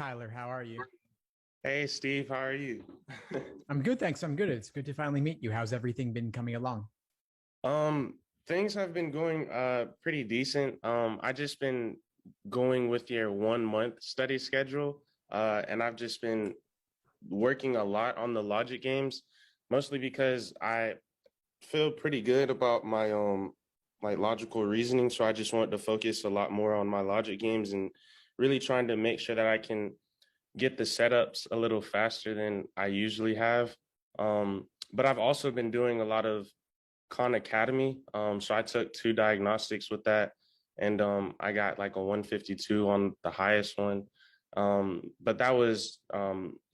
Tyler. How are you? Hey Steve, how are you? I'm good, thanks. I'm good. It's good to finally meet you. How's everything been coming along? Things have been going pretty decent. I just been going with your 1 month study schedule. And I've just been working a lot on the logic games, mostly because I feel pretty good about my like logical reasoning. So I just want to focus a lot more on my logic games and really trying to make sure that I can get the setups a little faster than I usually have. But I've also been doing a lot of Khan Academy. So I took two diagnostics with that, and I got like a 152 on the highest one. But that was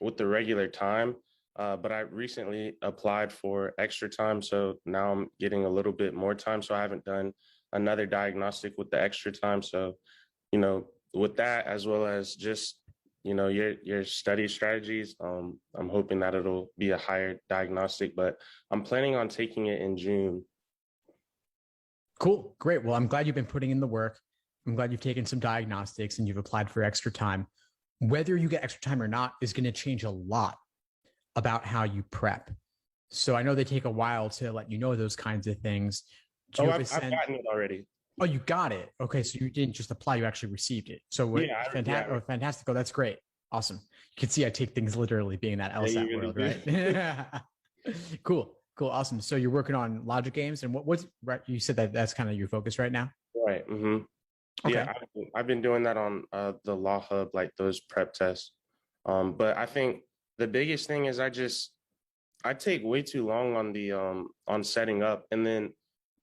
with the regular time. But I recently applied for extra time, so now I'm getting a little bit more time. So I haven't done another diagnostic with the extra time. So, with that, as well as just your study strategies, I'm hoping that it'll be a higher diagnostic, but I'm planning on taking it in June. Cool. Great. Well, I'm glad you've been putting in the work. I'm glad you've taken some diagnostics and you've applied for extra time. Whether you get extra time or not is going to change a lot about how you prep. So I know they take a while to let you know those kinds of things. Do you Oh, have a I've sense? gotten it already. Oh, you got it. Okay, so you didn't just apply; you actually received it. So what? Yeah, Fantastic! yeah, Oh, fantastic! Oh, that's great. Awesome. You can see I take things literally, being that yeah, you LSAT really world, do. right? Cool, cool, awesome. So you're working on logic games, and what's right? You said that that's kind of your focus right now. Right. Okay, Yeah, I've been doing that on the Law Hub, like those prep tests. But I think the biggest thing is I take way too long on the on setting up, and then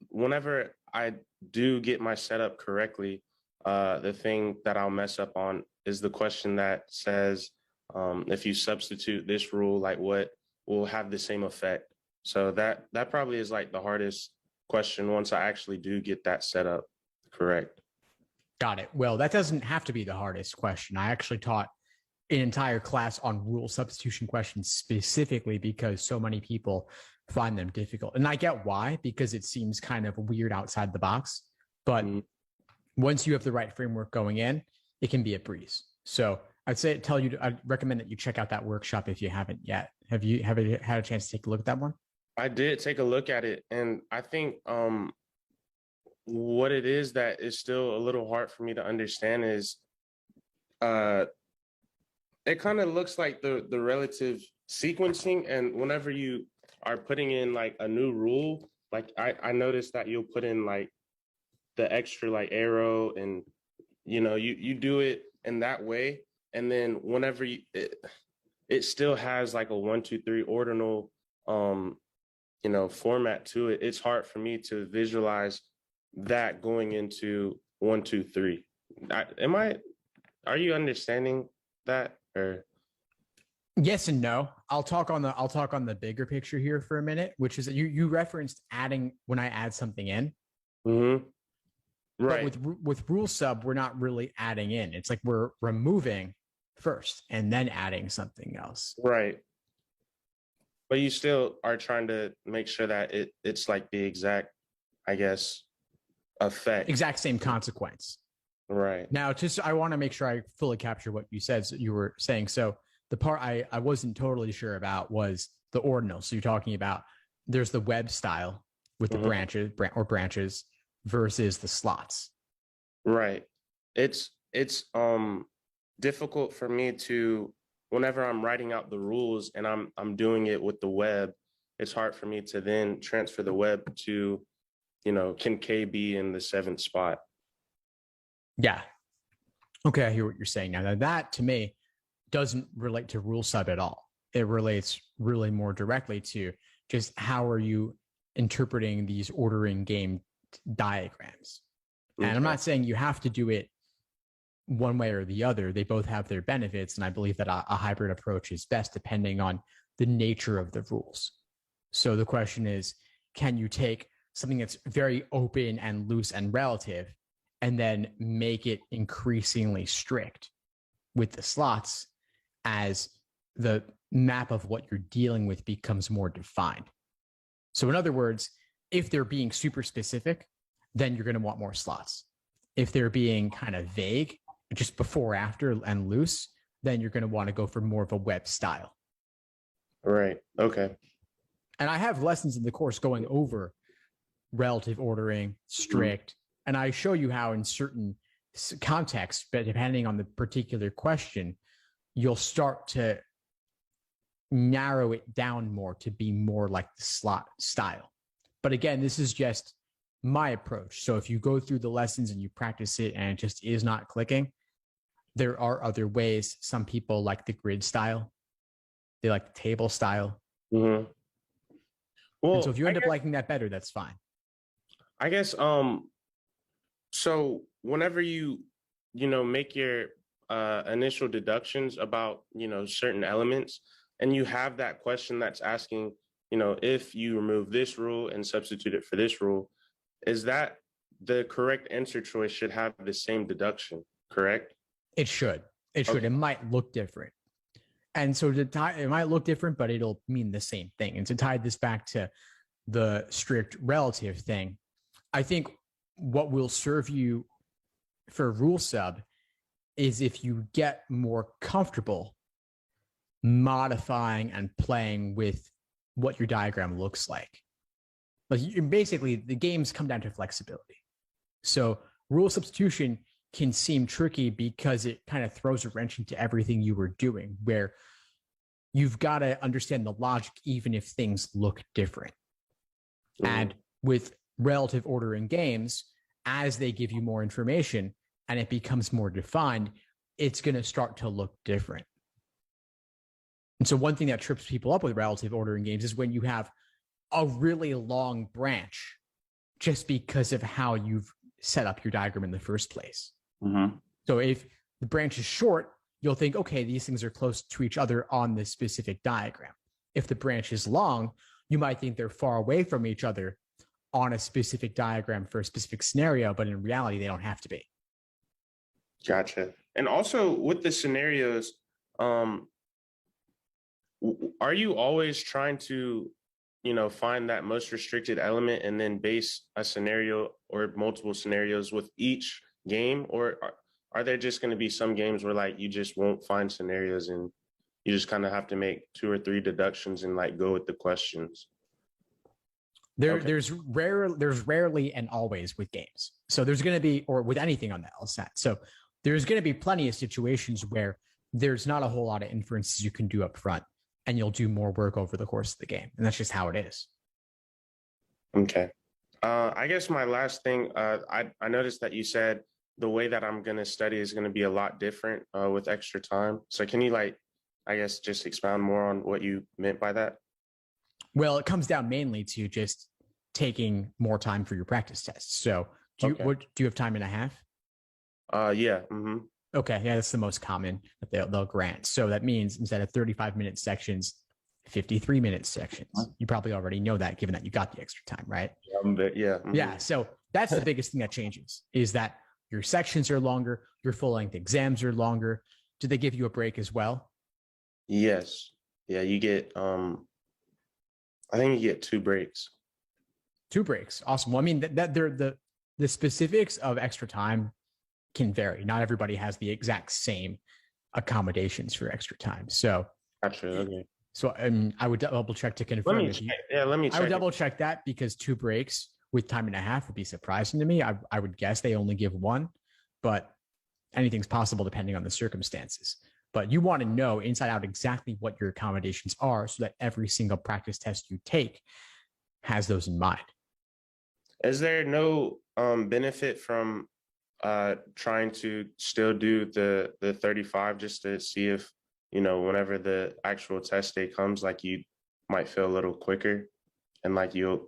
whenever I do get my setup correctly, the thing that I'll mess up on is the question that says, if you substitute this rule, like what will have the same effect. So that probably is like the hardest question once I actually do get that set up correct. got it. Well, that doesn't have to be the hardest question. I actually taught an entire class on rule substitution questions specifically because so many people find them difficult. And I get why, because it seems kind of weird outside the box. But Mhm. once you have the right framework going in, it can be a breeze. So I'd recommend that you check out that workshop if you haven't yet. Have you had a chance to take a look at that one? I did take a look at it, and I think what it is that is still a little hard for me to understand is uh, it kind of looks like the relative sequencing, and whenever you are putting in like a new rule, like I noticed that you'll put in like the extra like arrow, and you do it in that way, and then whenever it still has like a 1 2 3 ordinal format to it. It's hard for me to visualize that going into 1 2 3. Am I are you understanding that? Or Yes and no. I'll talk on the bigger picture here for a minute, which is that you referenced adding when I add something in, hmm but right, with rule sub, we're not really adding in. It's like we're removing first and then adding something else. right. But you still are trying to make sure that it's like the exact, I guess, effect. Exact same consequence. Right. Now, just I want to make sure I fully capture what you said. So you were saying so. The part I wasn't totally sure about was the ordinal. So you're talking about there's the web style with the hmm branches versus the slots. Right. It's difficult for me to whenever I'm writing out the rules and I'm doing it with the web, it's hard for me to then transfer the web to, can K be in the seventh spot? Yeah. Okay, I hear what you're saying now. Now that to me doesn't relate to rule sub at all. It relates really more directly to just how are you interpreting these ordering game diagrams. And I'm Okay. not saying you have to do it one way or the other. They both have their benefits. And I believe that a hybrid approach is best depending on the nature of the rules. So the question is, can you take something that's very open and loose and relative and then make it increasingly strict with the slots as the map of what you're dealing with becomes more defined? So in other words, if they're being super specific, then you're going to want more slots. If they're being kind of vague, just before, after, and loose, then you're going to want to go for more of a web style. Right. Okay. And I have lessons in the course going over relative ordering, strict, and I show you how in certain contexts, but depending on the particular question, you'll start to narrow it down more to be more like the slot style. But again, this is just my approach. So if you go through the lessons and you practice it and it just is not clicking, there are other ways. Some people like the grid style. They like the table style. Mm-hmm. Well, and so if you end up liking that better, that's fine. I guess, so whenever you make your initial deductions about, certain elements, and you have that question that's asking, if you remove this rule and substitute it for this rule, is that the correct answer choice should have the same deduction, correct? It should. It should. Okay. It might look different. And so it might look different, but it'll mean the same thing. And to tie this back to the strict relative thing, I think what will serve you for rule sub is if you get more comfortable modifying and playing with what your diagram looks like. Like basically, the games come down to flexibility. So rule substitution can seem tricky because it kind of throws a wrench into everything you were doing, where you've got to understand the logic even if things look different. And with relative order in games, as they give you more information and it becomes more defined, it's going to start to look different. And so one thing that trips people up with relative order in games is when you have a really long branch just because of how you've set up your diagram in the first place. Mm-hmm. So if the branch is short, you'll think, okay, these things are close to each other on this specific diagram. If the branch is long, you might think they're far away from each other on a specific diagram for a specific scenario, but in reality, they don't have to be. Gotcha. And also with the scenarios, are you always trying to, find that most restricted element and then base a scenario or multiple scenarios with each game? Or are there just going to be some games where like you just won't find scenarios and you just kind of have to make 2 or 3 deductions and like go with the questions? There's rarely and always with games. So there's going to be, or with anything on the LSAT. So there's going to be plenty of situations where there's not a whole lot of inferences you can do up front, and you'll do more work over the course of the game. And that's just how it is. Okay. I guess my last thing, I noticed that you said the way that I'm going to study is going to be a lot different with extra time. So can you just expound more on what you meant by that? Well, it comes down mainly to just taking more time for your practice tests. So do you have time and a half? Yeah. Mm-hmm. Okay. Yeah, that's the most common that they'll grant. So that means instead of 35-minute sections, 53-minute sections. You probably already know that, given that you got the extra time, right? Yeah. Mm-hmm. Yeah. So that's the biggest thing that changes, is that your sections are longer, your full-length exams are longer. Do they give you a break as well? Yes. Yeah, you get I think you get 2 breaks. 2 breaks. Awesome. Well, I mean, that they're the specifics of extra time can vary. Not everybody has the exact same accommodations for extra time. So, gotcha. Okay. So I would double check to confirm. Let me check. I would double check that, because 2 breaks with time and a half would be surprising to me. I would guess they only give 1, but anything's possible depending on the circumstances. But you want to know inside out exactly what your accommodations are so that every single practice test you take has those in mind. Is there no benefit from trying to still do the 35 just to see if, whenever the actual test day comes, like you might feel a little quicker and like you'll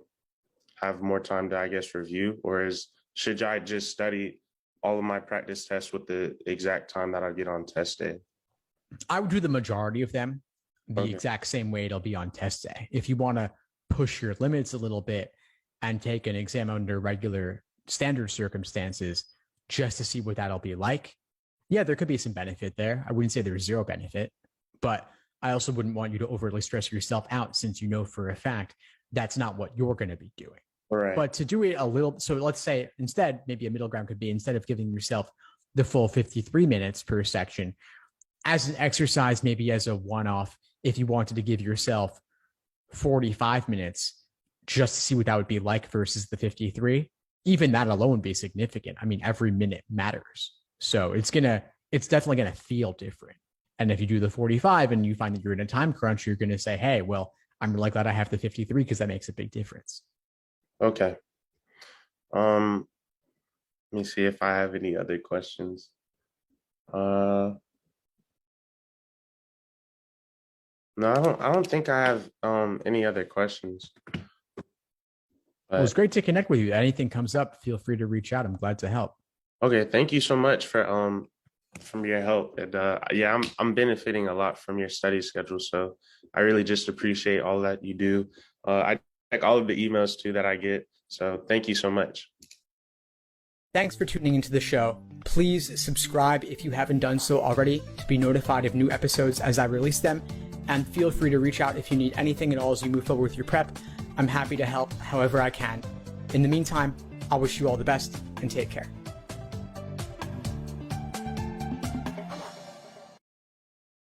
have more time to, I guess, review? Or should I just study all of my practice tests with the exact time that I get on test day? I would do the majority of them the exact same way it'll be on test day. If you want to push your limits a little bit and take an exam under regular standard circumstances just to see what that'll be like, yeah, there could be some benefit there. I wouldn't say there's zero benefit, but I also wouldn't want you to overly stress yourself out, since you know for a fact that's not what you're going to be doing. Right. But to do it a little, so let's say instead, maybe a middle ground could be, instead of giving yourself the full 53 minutes per section, as an exercise, maybe as a one-off, if you wanted to give yourself 45 minutes just to see what that would be like versus the 53, even that alone would be significant. I mean, every minute matters. So it's definitely going to feel different. And if you do the 45 and you find that you're in a time crunch, you're going to say, hey, well, I'm really glad I have the 53 because that makes a big difference. Okay. Let me see if I have any other questions. No, I don't think I have any other questions. Well, it's great to connect with you. Anything comes up, feel free to reach out. I'm glad to help. Okay, thank you so much from your help. And yeah, I'm benefiting a lot from your study schedule. So I really just appreciate all that you do. I check all of the emails too that I get. So thank you so much. Thanks for tuning into the show. Please subscribe if you haven't done so already to be notified of new episodes as I release them. And feel free to reach out if you need anything at all as you move forward with your prep. I'm happy to help however I can. In the meantime, I'll wish you all the best and take care.